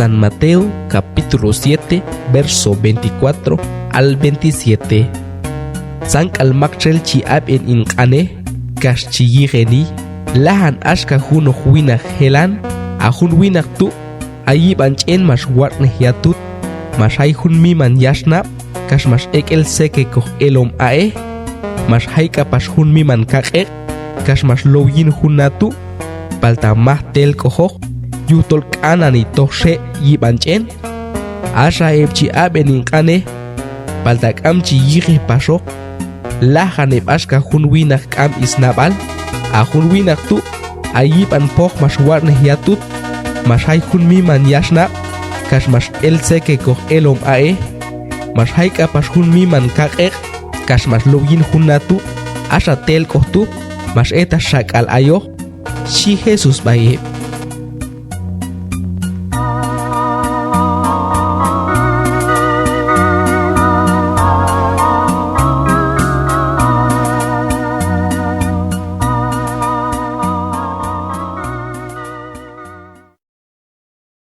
San Mateo capítulo 7 verso 24 al 27. Sank al makchel chi ab en inqane kash chi yigeni lahan ashka huno huina helan ahun winak tu ayib anchen mas warne yatut mas hay hun miman yasnap kash mas ekel seke koh elom ae mas hay kapas hun miman kakek kash mas lowin hunatu palta mahtel kohok yutol kanani toshe yibanchen asha ebchi abenin kane palta kamchi yigi pasok lahan eb ashka hun winak kam isnabal a hun winak tu ayiban pok mas warne yatut mas hay hun miman yasna kash mas el seke koh elom ae mas hay kapas hun miman kakek kash mas lowin hunatu asha tel kohtu mas eta shak al ayo shi Jesus baye